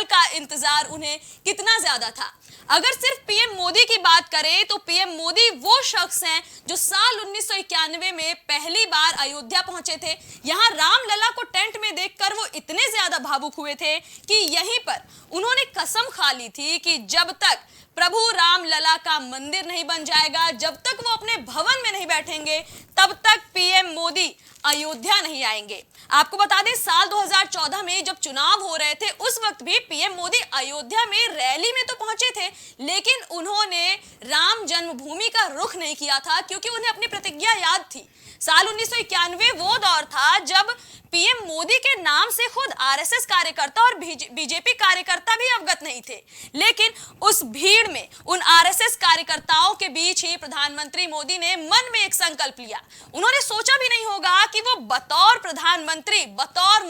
पल का इंतजार उन्हें कितना ज्यादा था। अगर सिर्फ पीएम मोदी की बात करें तो पीएम मोदी वो शख्स हैं जो साल 1991 में पहली बार अयोध्या पहुंचे थे। यहां रामलला को टेंट में देखकर वो इतने ज्यादा भावुक हुए थे कि यहीं पर उन्होंने कसम खा ली थी कि जब तक प्रभु रामलला का मंदिर नहीं बन जाएगा, जब तक वो अपने भवन में नहीं बैठेंगे, तब तक पीएम मोदी अयोध्या नहीं आएंगे। आपको बता दें, साल 2014 में जब चुनाव हो रहे थे उस वक्त भी पीएम मोदी अयोध्या में रैली में तो पहुंचे थे, लेकिन उन्होंने राम जन्मभूमि का रुख नहीं किया था क्योंकि उन्हें अपनी प्रतिज्ञा याद थी। साल 1991 वो दौर था जब पीएम मोदी के नाम से खुद आरएसएस कार्यकर्ता और बीजेपी कार्यकर्ता भी अवगत नहीं थे, लेकिन उस भीड़ में उन आरएसएस कार्यकर्ताओं के बीच ही प्रधानमंत्री मोदी ने मन में एक संकल्प लिया। उन्होंने सोचा भी नहीं होगा कि वो बतौर प्रधानमंत्री, बतौर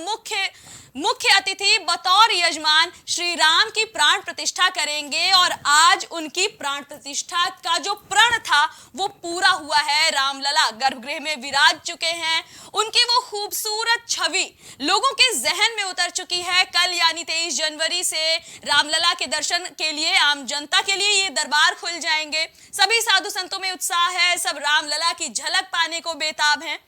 मुख्य अतिथि, बतौर यजमान श्री राम की प्राण प्रतिष्ठा करेंगे और आज उनकी प्राण प्रतिष्ठा का जो प्रण था वो पूरा हुआ है। रामलला गर्भगृह में विराज चुके हैं, उनकी वो खूबसूरत छवि लोगों के जहन में उतर चुकी है। कल यानी 23 जनवरी से रामलला के दर्शन के लिए आम जनता के लिए ये दरबार खुल जाएंगे। सभी साधु संतों में उत्साह है, सब रामलला की झलक पाने को बेताब हैं।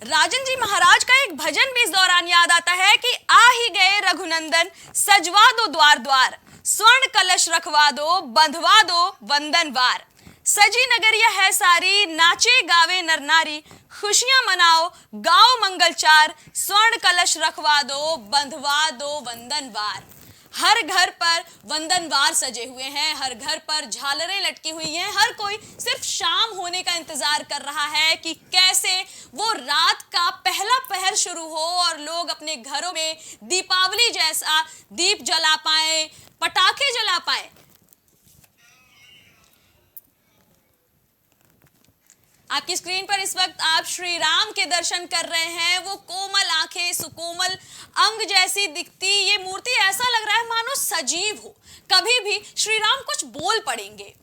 राजन जी महाराज का एक भजन भी इस दौरान याद आता है कि आ ही गए रघुनंदन, सजवा दो द्वार द्वार, स्वर्ण कलश रखवा दो, बंधवा दो वंदनवार। सजी नगरिया है सारी, नाचे गावे नर नारी, खुशियां मनाओ गाओ मंगलचार, स्वर्ण कलश रखवा दो, बंधवा दो वंदनवार। हर घर पर वंदनवार सजे हुए हैं, हर घर पर झालरें लटकी हुई हैं, हर कोई सिर्फ शाम होने का इंतजार कर रहा है कि कैसे वो रात का पहला पहर शुरू हो और लोग अपने घरों में दीपावली जैसा दीप जला पाए, पटाखे जला पाए। आपकी स्क्रीन पर इस वक्त आप श्री राम के दर्शन कर रहे हैं। वो कोमल आंखें, सुकोमल अंग जैसी दिखती ये मूर्ति, ऐसा लग रहा है मानो सजीव हो। कभी भी श्री राम कुछ बोल पड़ेंगे।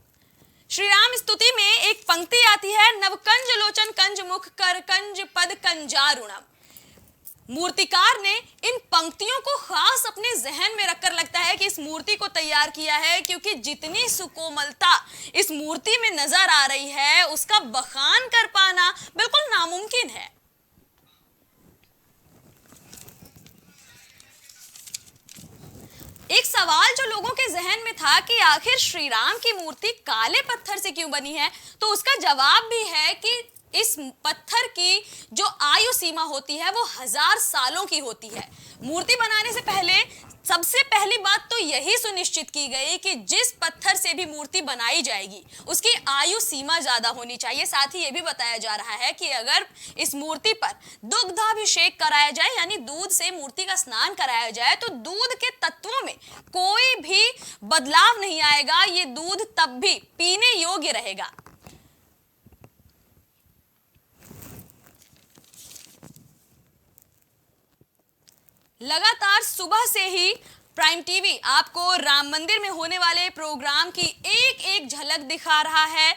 श्री राम स्तुति में एक पंक्ति आती है, नवकंज लोचन कंज मुख कर कंज पद कंजारुणम। मूर्तिकार ने इन पंक्तियों को खास अपने जहन में रखकर लगता है कि इस मूर्ति को तैयार किया है, क्योंकि जितनी सुकोमलता इस मूर्ति में नजर आ रही है उसका बखान कर पाना बिल्कुल नामुमकिन है। एक सवाल जो लोगों के जहन में था कि आखिर श्री राम की मूर्ति काले पत्थर से क्यों बनी है, तो उसका जवाब भी है कि इस पत्थर की जो आयु सीमा होती है वो 1000 सालों की होती है। मूर्ति बनाने से पहले सबसे पहली बात तो यही सुनिश्चित की गई कि जिस पत्थर से भी मूर्ति बनाई जाएगी उसकी आयु सीमा ज्यादा होनी चाहिए। साथ ही ये भी बताया जा रहा है कि अगर इस मूर्ति पर दुग्धाभिषेक कराया जाए, यानी दूध से मूर्ति का स्नान कराया जाए, तो दूध के तत्वों में कोई भी बदलाव नहीं आएगा। ये दूध तब भी पीने योग्य रहेगा। लगातार सुबह से ही प्राइम टीवी आपको राम मंदिर में होने वाले प्रोग्राम की एक एक झलक दिखा रहा है।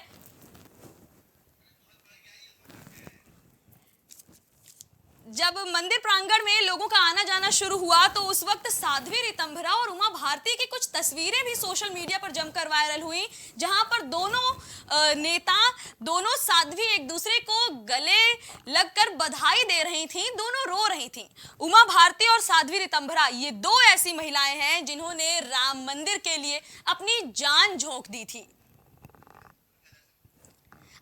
जब मंदिर प्रांगण में लोगों का आना जाना शुरू हुआ तो उस वक्त साध्वी ऋतंभरा और उमा भारती की कुछ तस्वीरें भी सोशल मीडिया पर जमकर वायरल हुई, जहां पर दोनों नेता, दोनों साध्वी एक दूसरे को गले लगकर बधाई दे रही थीं, दोनों रो रही थीं। उमा भारती और साध्वी ऋतंभरा ये दो ऐसी महिलाएं हैं जिन्होंने राम मंदिर के लिए अपनी जान झोंक दी थी।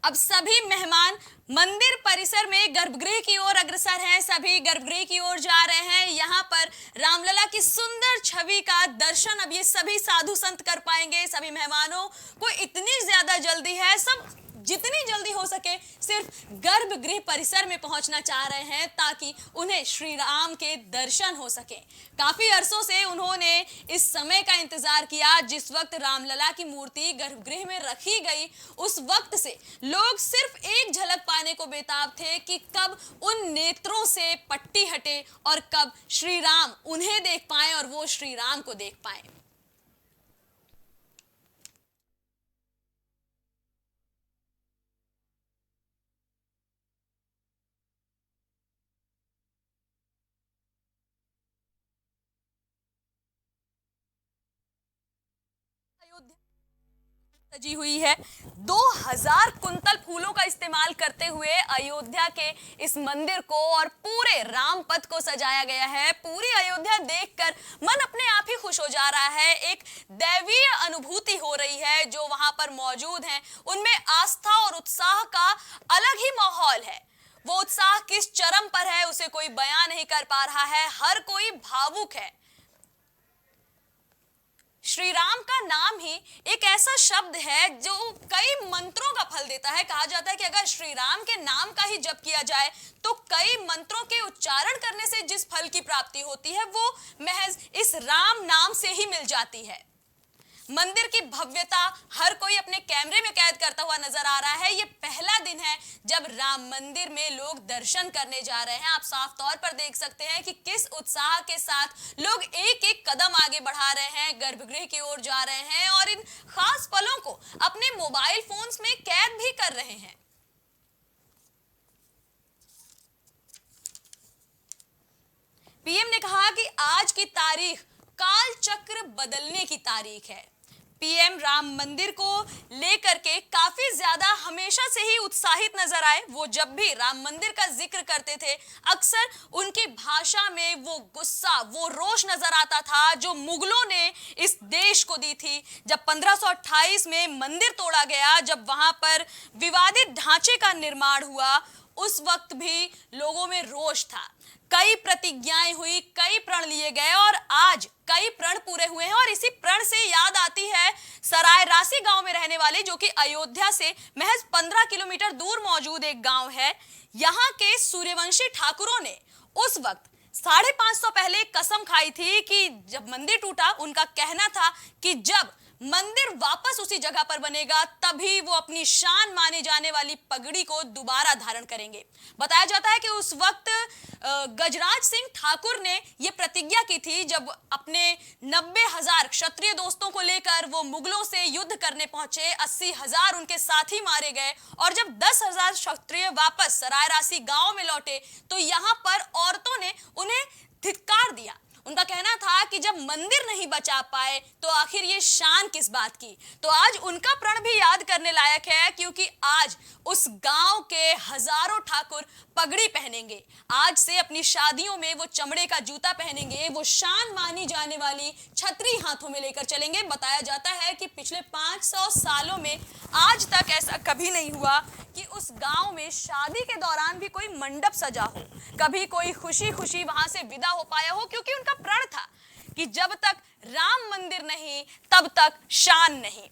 अब सभी मेहमान मंदिर परिसर में गर्भगृह की ओर अग्रसर हैं, सभी गर्भगृह की ओर जा रहे हैं। यहाँ पर रामलला की सुंदर छवि का दर्शन अब ये सभी साधु संत कर पाएंगे। सभी मेहमानों को इतनी ज्यादा जल्दी है, सब जितनी जल्दी हो सके सिर्फ गर्भगृह परिसर में पहुंचना चाह रहे हैं ताकि उन्हें श्री राम के दर्शन हो सके। काफी अरसों से उन्होंने इस समय का इंतजार किया जिस वक्त रामलला की मूर्ति गर्भगृह में रखी गई। उस वक्त से लोग सिर्फ एक झलक पाने को बेताब थे कि कब उन नेत्रों से पट्टी हटे और कब श्री राम उन्हें देख पाए और वो श्री राम को देख पाए। अयोध्या सजी हुई है। 2000 कुंतल फूलों का इस्तेमाल करते हुए अयोध्या के इस मंदिर को और पूरे रामपथ को सजाया गया है। पूरी अयोध्या देखकर मन अपने आप ही खुश हो जा रहा है। एक दैवीय अनुभूति हो रही है। जो वहां पर मौजूद हैं उनमें आस्था और उत्साह का अलग ही माहौल है। वो उत्साह किस चरम पर है उसे कोई बयां नहीं कर पा रहा है। हर कोई भावुक है। श्री राम का नाम ही एक ऐसा शब्द है जो कई मंत्रों का फल देता है। कहा जाता है कि अगर श्री राम के नाम का ही जप किया जाए तो कई मंत्रों के उच्चारण करने से जिस फल की प्राप्ति होती है वो महज इस राम नाम से ही मिल जाती है। मंदिर की भव्यता हर कोई अपने कैमरे में कैद करता हुआ नजर आ रहा है। ये पहला दिन है जब राम मंदिर में लोग दर्शन करने जा रहे हैं। आप साफ तौर पर देख सकते हैं कि किस उत्साह के साथ लोग एक एक कदम आगे बढ़ा रहे हैं, गर्भगृह की ओर जा रहे हैं और इन खास पलों को अपने मोबाइल फोन्स में कैद भी कर रहे हैं। पीएम ने कहा कि आज की तारीख काल चक्र बदलने की तारीख है। पीएम राम मंदिर को लेकर के काफी ज्यादा हमेशा से ही उत्साहित नजर आए। वो जब भी राम मंदिर का जिक्र करते थे अक्सर उनकी भाषा में वो गुस्सा, वो रोष नजर आता था जो मुगलों ने इस देश को दी थी। जब 1528 में मंदिर तोड़ा गया, जब वहां पर विवादित ढांचे का निर्माण हुआ, उस वक्त भी लोगों में रोष था। कई प्रतिज्ञाएं हुई, कई प्रण लिए गए और आज कई प्रण पूरे हुए हैं। और इसी प्रण से याद आती है सराय राशि गांव में रहने वाली, जो कि अयोध्या से महज 15 किलोमीटर दूर मौजूद एक गांव है। यहाँ के सूर्यवंशी ठाकुरों ने उस वक्त 550 पहले कसम खाई थी कि जब मंदिर टूटा उनका कहना था कि जब मंदिर वापस उसी जगह पर बनेगा तभी वो अपनी शान माने जाने वाली पगड़ी को दोबारा धारण करेंगे। बताया जाता है कि उस वक्त गजराज सिंह ठाकुर ने यह प्रतिज्ञा की थी जब अपने 90,000 क्षत्रिय दोस्तों को लेकर वो मुगलों से युद्ध करने पहुंचे। 80,000 उनके साथी मारे गए और जब 10,000 क्षत्रिय वापस सराय राशि गांव में लौटे तो यहां पर औरतों ने उन्हें धिक्कार दिया। उनका कहना था कि जब मंदिर नहीं बचा पाए तो आखिर ये शान किस बात की। तो आज उनका प्रण भी याद करने लायक है क्योंकि आज उस गांव के हजारों ठाकुर पगड़ी पहनेंगे। आज से अपनी शादियों में वो चमड़े का जूता पहनेंगे, वो शान मानी जाने वाली छतरी हाथों में लेकर चलेंगे। बताया जाता है कि पिछले 500 सालों में आज तक ऐसा कभी नहीं हुआ कि उस गांव में शादी के दौरान भी कोई मंडप सजा हो, कभी कोई खुशी खुशी वहां से विदा हो पाया हो, क्योंकि उनका प्रण था कि जब तक राम मंदिर नहीं तब तक शान नहीं।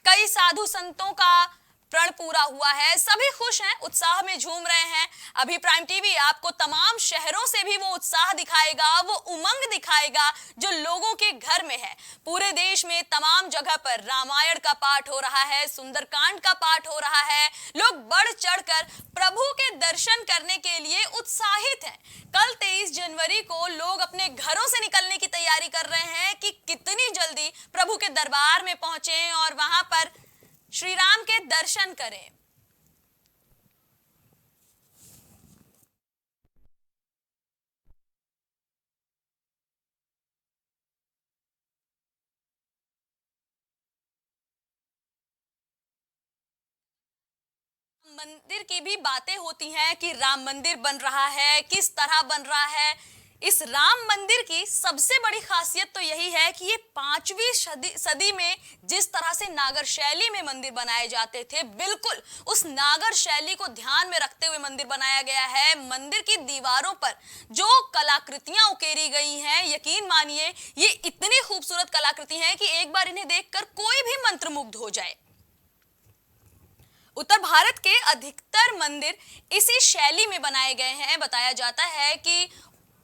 कई साधु संतों का प्रण पूरा हुआ है, सभी खुश हैं, उत्साह में झूम रहे हैं। अभी प्राइम टीवी आपको तमाम शहरों से भी वो उत्साह दिखाएगा, वो उमंग दिखाएगा जो लोगों के घर में है। पूरे देश में तमाम जगह पर रामायण का पाठ हो रहा है, सुंदरकांड का पाठ हो रहा है। लोग बढ़ चढ़कर प्रभु के दर्शन करने के लिए उत्साहित हैं। कल 23 जनवरी को लोग अपने घरों से निकलने की तैयारी कर रहे हैं कि कितनी जल्दी प्रभु के दरबार में पहुंचे और वहां पर श्री राम के दर्शन करें। मंदिर की भी बातें होती हैं कि राम मंदिर बन रहा है, किस तरह बन रहा है। इस राम मंदिर की सबसे बड़ी खासियत तो यही है कि ये 5वीं सदी में जिस तरह से नागर शैली में मंदिर बनाए जाते थे, बिल्कुल उस नागर शैली को ध्यान में रखते हुए मंदिर बनाया गया है। मंदिर की दीवारों पर जो कलाकृतियां उकेरी गई हैं, यकीन मानिए ये इतनी खूबसूरत कलाकृति हैं कि एक बार इन्हें देखकर कोई भी मंत्रमुग्ध हो जाए। उत्तर भारत के अधिकतर मंदिर इसी शैली में बनाए गए हैं। बताया जाता है कि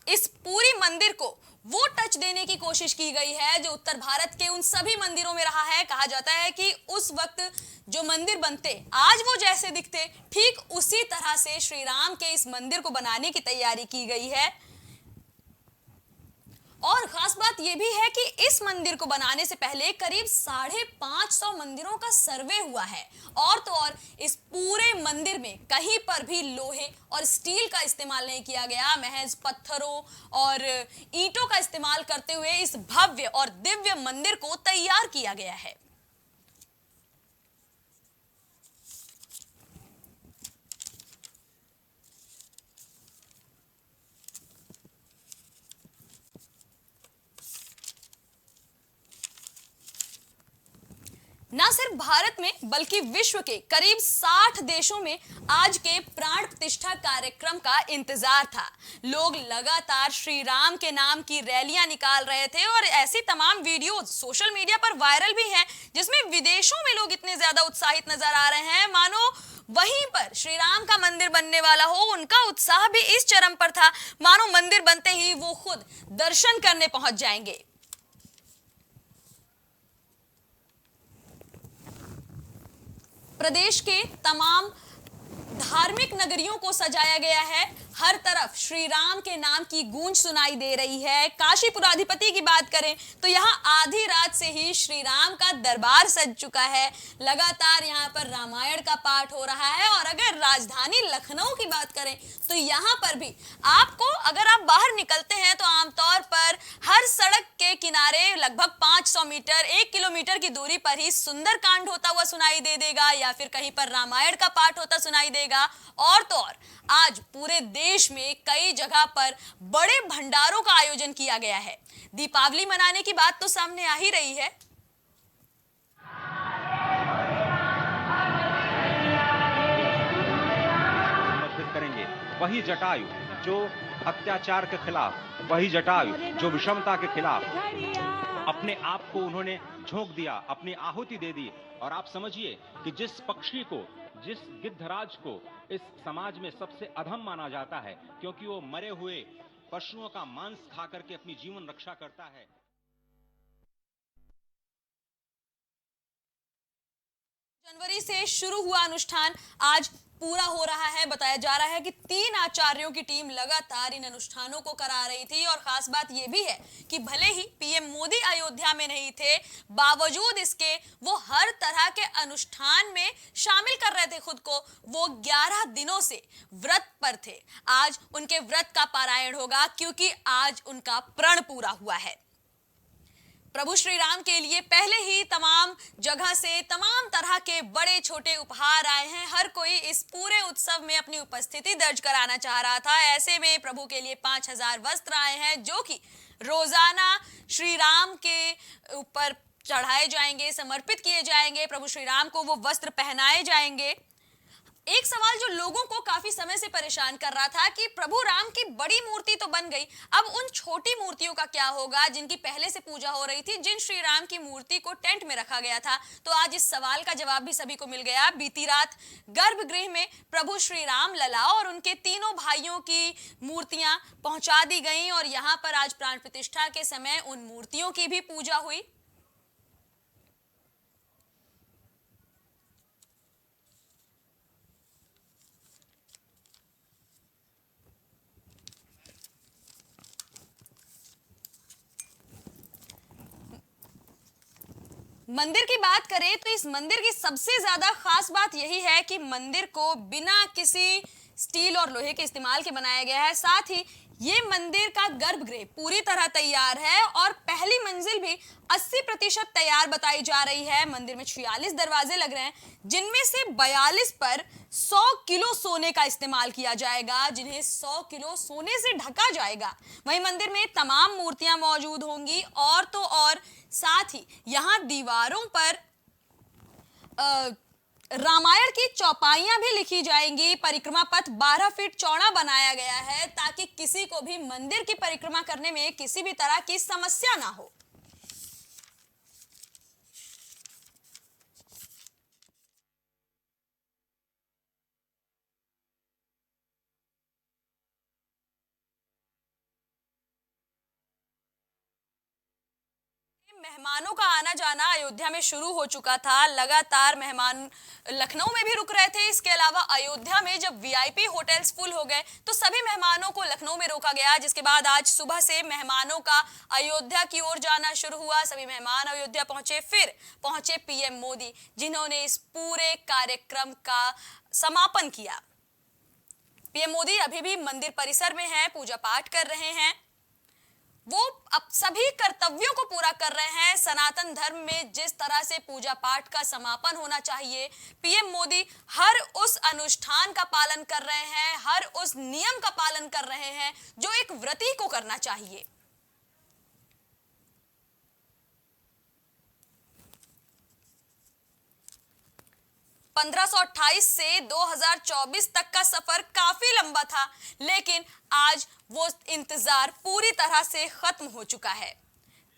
इस पूरी मंदिर को वो टच देने की कोशिश की गई है जो उत्तर भारत के उन सभी मंदिरों में रहा है। कहा जाता है कि उस वक्त जो मंदिर बनते आज वो जैसे दिखते, ठीक उसी तरह से श्री राम के इस मंदिर को बनाने की तैयारी की गई है। और खास बात यह भी है कि इस मंदिर को बनाने से पहले करीब 550 मंदिरों का सर्वे हुआ है। और तो और इस पूरे मंदिर में कहीं पर भी लोहे और स्टील का इस्तेमाल नहीं किया गया, महज पत्थरों और ईंटों का इस्तेमाल करते हुए इस भव्य और दिव्य मंदिर को तैयार किया गया है। न सिर्फ भारत में बल्कि विश्व के करीब 60 देशों में आज के प्राण प्रतिष्ठा कार्यक्रम का इंतजार था। लोग लगातार श्री राम के नाम की रैलियां निकाल रहे थे और ऐसी तमाम वीडियो सोशल मीडिया पर वायरल भी हैं, जिसमें विदेशों में लोग इतने ज्यादा उत्साहित नजर आ रहे हैं मानो वहीं पर श्री राम का मंदिर बनने वाला हो। उनका उत्साह भी इस चरम पर था मानो मंदिर बनते ही वो खुद दर्शन करने पहुंच जाएंगे। प्रदेश के तमाम धार्मिक नगरियों को सजाया गया है। हर तरफ श्री राम के नाम की गूंज सुनाई दे रही है। काशीपुराधिपति की बात करें तो यहाँ आधी रात से ही श्री राम का दरबार सज चुका है। लगातार यहाँ पर रामायण का पाठ हो रहा है। और अगर राजधानी लखनऊ की बात करें तो यहाँ पर भी आपको, अगर आप बाहर निकलते हैं तो आमतौर पर हर सड़क के किनारे लगभग 500 मीटर 1 किलोमीटर की दूरी पर ही सुंदरकांड होता हुआ सुनाई दे देगा या फिर कहीं पर रामायण का पाठ होता सुनाई देगा। और तो और आज पूरे देश में कई जगह पर बड़े भंडारों का आयोजन किया गया है। दीपावली मनाने की बात तो सामने आ ही रही है। समर्पित करेंगे वही जटायु जो अत्याचार के खिलाफ, वही जटायु जो विषमता के खिलाफ अपने आप को उन्होंने झोंक दिया, अपनी आहुति दे दी। और आप समझिए कि जिस पक्षी को, जिस गिद्धराज को इस समाज में सबसे अधम माना जाता है क्योंकि वो मरे हुए पशुओं का मांस खा करके अपनी जीवन रक्षा करता है। जनवरी से शुरू हुआ अनुष्ठान आज पूरा हो रहा है। बताया जा रहा है कि 3 आचार्यों की टीम लगातार इन अनुष्ठानों को करा रही थी। और खास बात यह भी है कि भले ही पीएम मोदी अयोध्या में नहीं थे, बावजूद इसके वो हर तरह के अनुष्ठान में शामिल कर रहे थे खुद को। वो 11 दिनों से व्रत पर थे। आज उनके व्रत का पारायण होगा क्योंकि आज उनका प्रण पूरा हुआ है। प्रभु श्री राम के लिए पहले ही तमाम जगह से तमाम तरह के बड़े छोटे उपहार आए हैं। हर कोई इस पूरे उत्सव में अपनी उपस्थिति दर्ज कराना चाह रहा था। ऐसे में प्रभु के लिए 5000 वस्त्र आए हैं जो कि रोजाना श्री राम के ऊपर चढ़ाए जाएंगे, समर्पित किए जाएंगे। प्रभु श्री राम को वो वस्त्र पहनाए जाएंगे। एक सवाल जो लोगों को काफी समय से परेशान कर रहा था कि प्रभु राम की बड़ी मूर्ति तो बन गई, अब उन छोटी मूर्तियों का क्या होगा जिनकी पहले से पूजा हो रही थी, जिन श्री राम की मूर्ति को टेंट में रखा गया था। तो आज इस सवाल का जवाब भी सभी को मिल गया। बीती रात गर्भगृह में प्रभु श्री राम लला और उनके तीनों भाइयों की मूर्तियां पहुंचा दी गई और यहाँ पर आज प्राण प्रतिष्ठा के समय उन मूर्तियों की भी पूजा हुई। मंदिर की बात करें तो इस मंदिर की सबसे ज्यादा खास बात यही है कि मंदिर को बिना किसी स्टील और लोहे के इस्तेमाल के बनाया गया है। साथ ही ये मंदिर का गर्भगृह पूरी तरह तैयार है और पहली मंजिल भी 80% तैयार बताई जा रही है। मंदिर में 46 दरवाजे लग रहे हैं, जिनमें से 42 पर 100 किलो सोने का इस्तेमाल किया जाएगा, जिन्हें 100 किलो सोने से ढका जाएगा। वहीं मंदिर में तमाम मूर्तियां मौजूद होंगी और तो और साथ ही यहां दीवारों पर रामायण की चौपाइयां भी लिखी जाएंगी। परिक्रमा पथ 12 फीट चौड़ा बनाया गया है ताकि किसी को भी मंदिर की परिक्रमा करने में किसी भी तरह की समस्या ना हो। मेहमानों का आना जाना अयोध्या में शुरू हो चुका था। लगातार मेहमान लखनऊ में भी रुक रहे थे। इसके अलावा अयोध्या में जब वीआईपी होटल्स फुल हो गए तो सभी मेहमानों को लखनऊ में रोका गया, जिसके बाद आज सुबह से मेहमानों का अयोध्या की ओर जाना शुरू हुआ। सभी मेहमान अयोध्या पहुंचे, फिर पहुंचे पीएम मोदी, जिन्होंने इस पूरे कार्यक्रम का समापन किया। पीएम मोदी अभी भी मंदिर परिसर में हैं, पूजा पाठ कर रहे हैं। वो अब सभी कर्तव्यों को पूरा कर रहे हैं। सनातन धर्म में जिस तरह से पूजा पाठ का समापन होना चाहिए, पीएम मोदी हर उस अनुष्ठान का पालन कर रहे हैं, हर उस नियम का पालन कर रहे हैं जो एक व्रती को करना चाहिए। (1528) से 2024 तक का सफर काफी लंबा था, लेकिन आज वो इंतजार पूरी तरह से खत्म हो चुका है।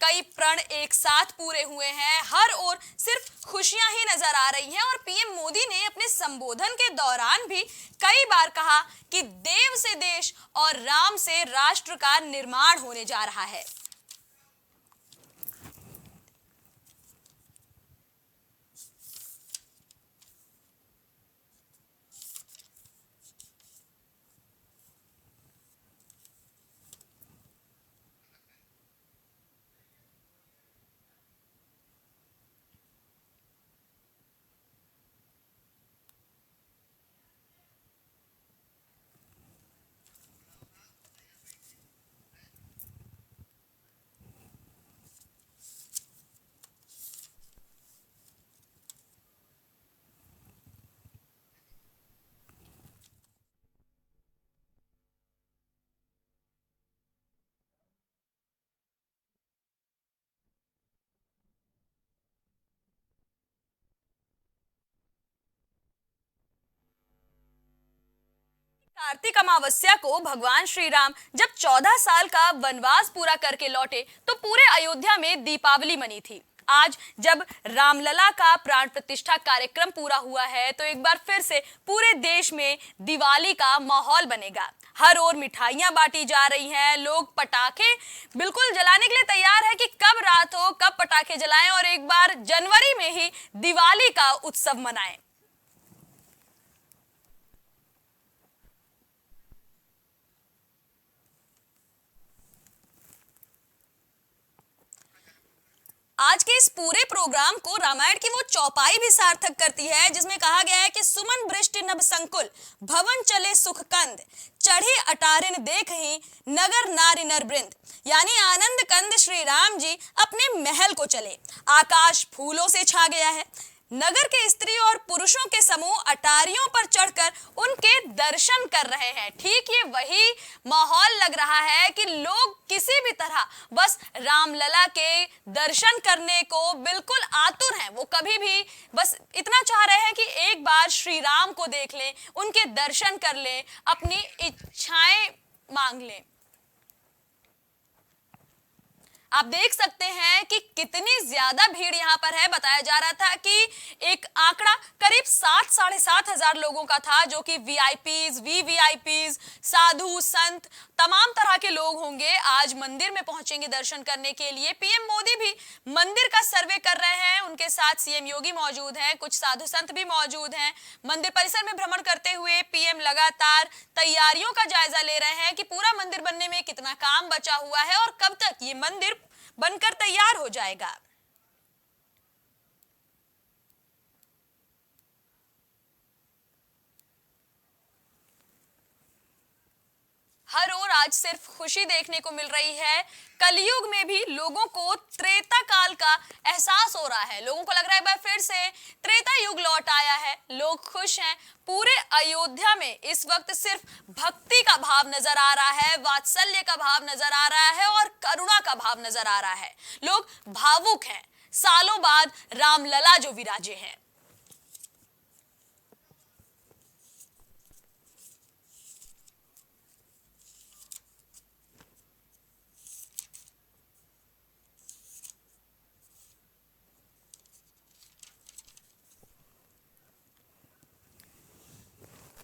कई प्रण एक साथ पूरे हुए हैं, हर ओर सिर्फ खुशियां ही नजर आ रही हैं। और पीएम मोदी ने अपने संबोधन के दौरान भी कई बार कहा कि देव से देश और राम से राष्ट्र का निर्माण होने जा रहा है। कार्तिक अमावस्या को भगवान श्री राम जब 14 साल का वनवास पूरा करके लौटे तो पूरे अयोध्या में दीपावली मनी थी। आज जब रामलला का प्राण प्रतिष्ठा कार्यक्रम पूरा हुआ है तो एक बार फिर से पूरे देश में दिवाली का माहौल बनेगा। हर ओर मिठाइयां बांटी जा रही हैं, लोग पटाखे बिल्कुल जलाने के लिए तैयार है कि कब रात हो, कब पटाखे जलाएं और एक बार जनवरी में ही दिवाली का उत्सव मनाएं। आज के इस पूरे प्रोग्राम को रामायण की वो चौपाई भी सार्थक करती है, जिसमें कहा गया है कि सुमन वृष्टि नभ संकुल भवन चले सुख कंद चढ़ी अटारिन देख ही नगर नारी नर वृंद। यानी आनंद कंद श्री राम जी अपने महल को चले। आकाश फूलों से छा गया है। नगर के स्त्री और पुरुषों के समूह अटारियों पर चढ़कर उनके दर्शन कर रहे हैं। ठीक ये वही माहौल लग रहा है कि लोग किसी भी तरह बस रामलला के दर्शन करने को बिल्कुल आतुर हैं। वो कभी भी बस इतना चाह रहे हैं कि एक बार श्री राम को देख लें, उनके दर्शन कर लें, अपनी इच्छाएं मांग लें। आप देख सकते हैं कि कितनी ज्यादा भीड़ यहाँ पर है। बताया जा रहा था कि एक आंकड़ा करीब 7 साढ़े 7 हजार लोगों का था, जो कि वीआईपीज, वीवीआईपीज, साधु संत, तमाम तरह के लोग होंगे आज मंदिर में पहुंचेंगे दर्शन करने के लिए। पीएम मोदी भी मंदिर का सर्वे कर रहे हैं, उनके साथ सीएम योगी मौजूद हैं, कुछ साधु संत भी मौजूद हैं। मंदिर परिसर में भ्रमण करते हुए पीएम लगातार तैयारियों का जायजा ले रहे हैं कि पूरा मंदिर बनने में कितना काम बचा हुआ है और कब तक ये मंदिर बनकर तैयार हो जाएगा। हर ओर आज सिर्फ खुशी देखने को मिल रही है। कलयुग में भी लोगों को त्रेता काल का एहसास हो रहा है। लोगों को लग रहा है भाई फिर से त्रेता युग लौट आया है। लोग खुश हैं। पूरे अयोध्या में इस वक्त सिर्फ भक्ति का भाव नजर आ रहा है, वात्सल्य का भाव नजर आ रहा है और करुणा का भाव नजर आ रहा है। लोग भावुक हैं। सालों बाद रामलला जो विराजे हैं।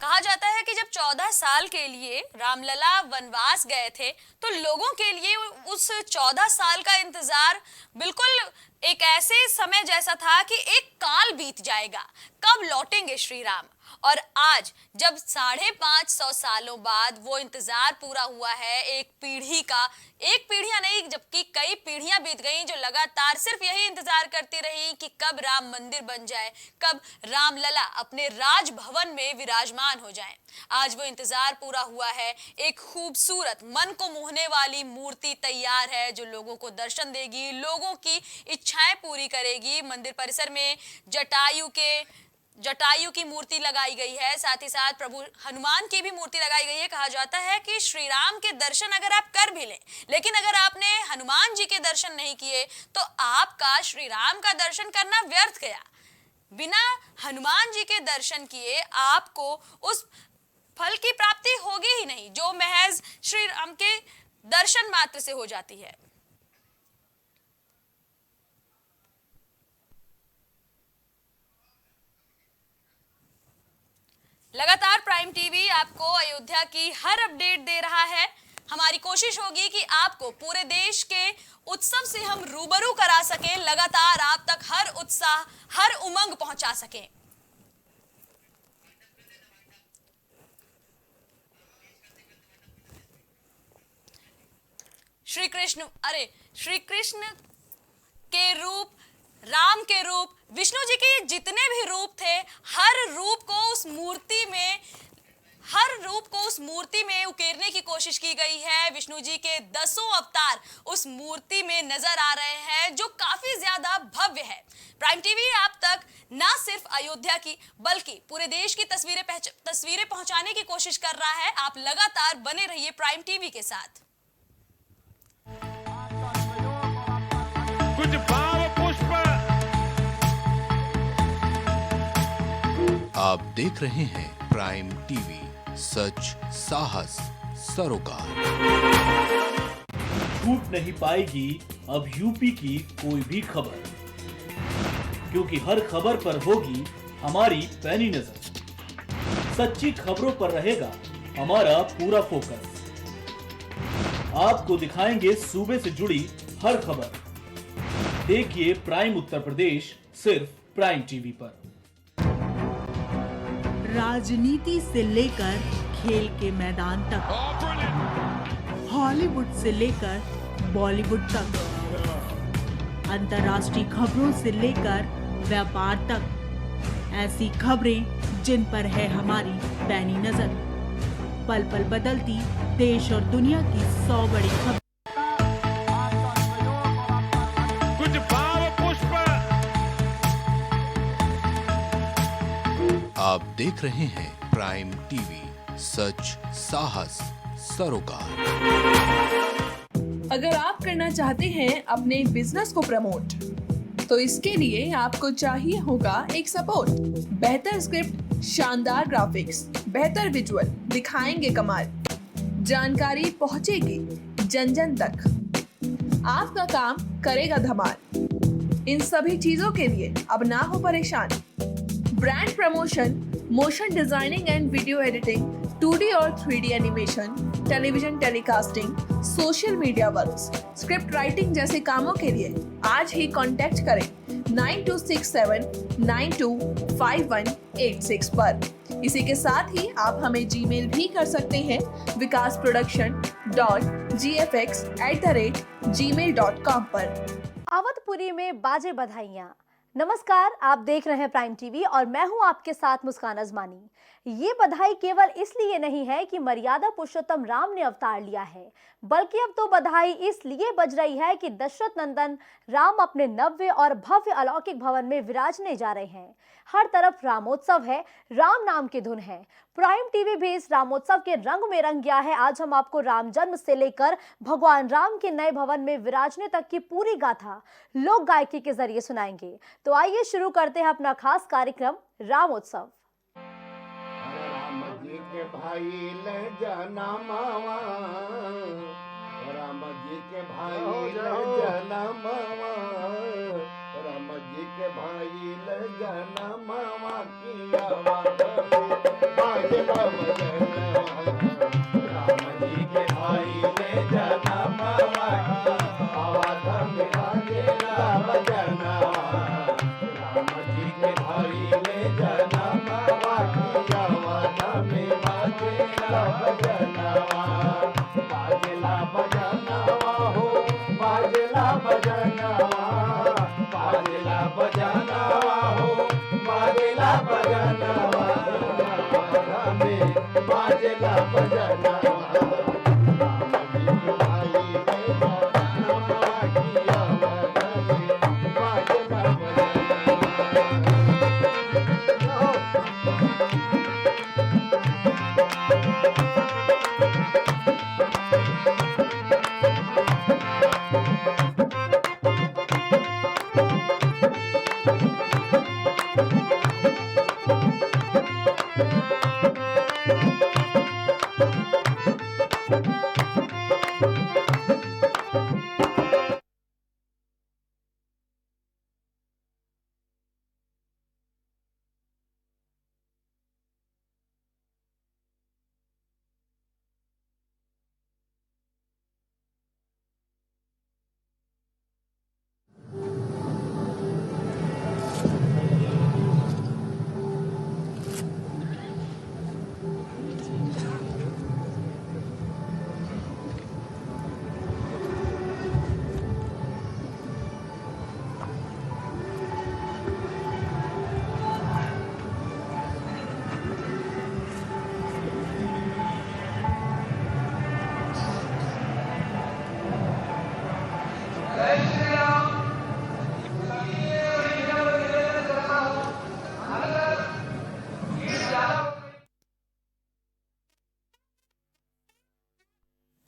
कहा जाता है कि जब 14 साल के लिए रामलला वनवास गए थे तो लोगों के लिए उस 14 साल का इंतजार बिल्कुल एक ऐसे समय जैसा था कि एक काल बीत जाएगा, कब लौटेंगे श्री राम। और आज जब 550 सालों बाद वो इंतजार पूरा हुआ है, एक पीढ़ी का, एक पीढ़ियां नहीं जबकि कई पीढ़ियां बीत गई जो लगातार सिर्फ यही इंतजार करती रही कि कब राम मंदिर बन जाए, कब रामलला अपने राजभवन में विराजमान हो जाएं। आज वो इंतजार पूरा हुआ है, एक खूबसूरत मन को मोहने वाली मूर्ति तैयार है जो लोगों को दर्शन देगी, लोगों की इच्छाएं पूरी करेगी। मंदिर परिसर में जटायु की मूर्ति लगाई गई है, साथ ही साथ प्रभु हनुमान की भी मूर्ति लगाई गई है। कहा जाता है कि श्री राम के दर्शन अगर आप कर भी लें, लेकिन अगर आपने हनुमान जी के दर्शन नहीं किए तो आपका श्री राम का दर्शन करना व्यर्थ गया। बिना हनुमान जी के दर्शन किए आपको उस फल की प्राप्ति होगी ही नहीं जो महज श्री राम के दर्शन मात्र से हो जाती है। लगातार प्राइम टीवी आपको अयोध्या की हर अपडेट दे रहा है। हमारी कोशिश होगी कि आपको पूरे देश के उत्सव से हम रूबरू करा सकें, लगातार आप तक हर उत्साह, हर उमंग पहुंचा सकें। श्री कृष्ण के रूप, राम के रूप, विष्णु जी के जितने भी रूप थे, हर रूप को उस मूर्ति में उकेरने की कोशिश की गई है। विष्णु जी के 10 अवतार उस मूर्ति में नजर आ रहे हैं जो काफी ज्यादा भव्य है। प्राइम टीवी आप तक ना सिर्फ अयोध्या की बल्कि पूरे देश की तस्वीरें पहुंचाने की कोशिश कर रहा है। आप लगातार बने रहिए प्राइम टीवी के साथ। कुछ भाव पुष्प। आप देख रहे हैं प्राइम टीवी, सच साहस सरोकार। छूट नहीं पाएगी अब यूपी की कोई भी खबर, क्योंकि हर खबर पर होगी हमारी पैनी नजर। सच्ची खबरों पर रहेगा हमारा पूरा फोकस। आपको दिखाएंगे सूबे से जुड़ी हर खबर। देखिए प्राइम उत्तर प्रदेश सिर्फ प्राइम टीवी पर। राजनीति से लेकर खेल के मैदान तक, हॉलीवुड से लेकर बॉलीवुड तक, अंतर्राष्ट्रीय खबरों से लेकर व्यापार तक, ऐसी खबरें जिन पर है हमारी पैनी नजर। पल पल बदलती देश और दुनिया की 100 बड़ी खबर। कुछ भाव पुष्प। आप देख रहे हैं प्राइम टीवी, सच साहस सरोकार। अगर आप करना चाहते हैं अपने बिजनेस को प्रमोट, तो इसके लिए आपको चाहिए होगा एक सपोर्ट। बेहतर स्क्रिप्ट, शानदार ग्राफिक्स, बेहतर विजुअल, दिखाएंगे कमाल, जानकारी पहुंचेगी जन जन तक, आपका काम करेगा धमाल। इन सभी चीजों के लिए अब ना हो परेशान। Brand promotion, motion designing and video editing, 2D और 3D animation, television telecasting, social media works, script writing जैसे कामों के लिए आज ही कांटेक्ट करें 9267925186 पर। इसी के साथ ही आप हमें जीमेल भी कर सकते हैं vikasproduction.gfx@gmail.com पर। अवधपुरी में बाजे बधाइयाँ। नमस्कार, आप देख रहे हैं प्राइम टीवी और मैं हूं आपके साथ मुस्कान अजमानी। ये बधाई केवल इसलिए नहीं है कि मर्यादा पुरुषोत्तम राम ने अवतार लिया है, बल्कि अब तो बधाई इसलिए बज रही है कि दशरथ नंदन राम अपने नव्य और भव्य अलौकिक भवन में विराजने जा रहे हैं। हर तरफ रामोत्सव है, राम नाम की धुन है। प्राइम टीवी भी इस रामोत्सव के रंग में रंग गया है। आज हम आपको राम जन्म से लेकर भगवान राम के नए भवन में विराजने तक की पूरी गाथा लोक गायकी के जरिए सुनाएंगे। तो आइए शुरू करते हैं अपना खास कार्यक्रम रामोत्सव। राम जी के भाई ले जाना मावा, राम जी के भाई ले जाना मावा, राम जी के भाई ले जाना मावा की आवाज में बाजे बजनवा रामे बाजला बजनवा राम जी के भाई ले जनमवा किया बजने बाजला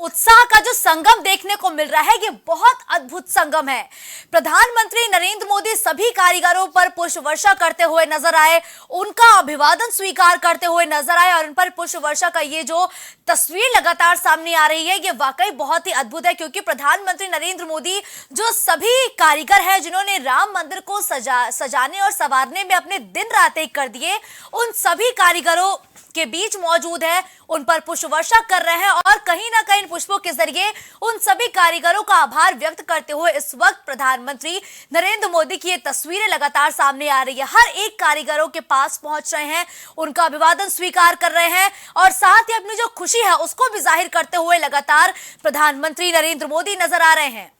उत्साह का जो संगम देखने को मिल रहा है ये बहुत अद्भुत संगम है। प्रधानमंत्री नरेंद्र मोदी सभी कारीगरों पर पुष्प वर्षा करते हुए नजर आए, उनका अभिवादन स्वीकार करते हुए नजर आए और उन पर पुष्प वर्षा का ये जो तस्वीर लगातार सामने आ रही है ये वाकई बहुत ही अद्भुत है, क्योंकि प्रधानमंत्री नरेंद्र मोदी जो सभी कारीगर हैं जिन्होंने राम मंदिर को सजाने और संवारने में अपने दिन रात एक कर दिए, उन सभी कारीगरों के बीच मौजूद है, उन पर पुष्प वर्षा कर रहे हैं और कहीं ना कहीं पुष्पों के जरिए उन सभी कारीगरों का आभार व्यक्त करते हुए इस वक्त प्रधानमंत्री नरेंद्र मोदी की ये तस्वीरें लगातार सामने आ रही है। हर एक कारीगरों के पास पहुंच रहे हैं, उनका अभिवादन स्वीकार कर रहे हैं और साथ ही अपनी जो खुशी है उसको भी जाहिर करते हुए लगातार प्रधानमंत्री नरेंद्र मोदी नजर आ रहे हैं।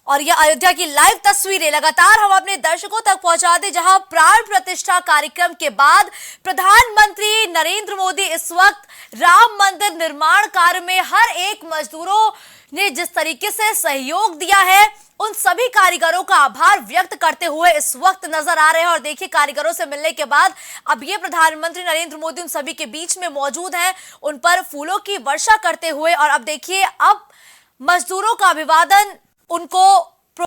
और यह अयोध्या की लाइव तस्वीरें लगातार हम अपने दर्शकों तक पहुंचा दें, जहां प्राण प्रतिष्ठा कार्यक्रम के बाद प्रधानमंत्री नरेंद्र मोदी इस वक्त राम मंदिर निर्माण कार्य में हर एक मजदूरों ने जिस तरीके से सहयोग दिया है उन सभी कारीगरों का आभार व्यक्त करते हुए इस वक्त नजर आ रहे हैं। और देखिए, कारीगरों से मिलने के बाद अब ये प्रधानमंत्री नरेंद्र मोदी उन सभी के बीच में मौजूद हैं, उन पर फूलों की वर्षा करते हुए। और अब देखिए, अब मजदूरों का अभिवादन उनको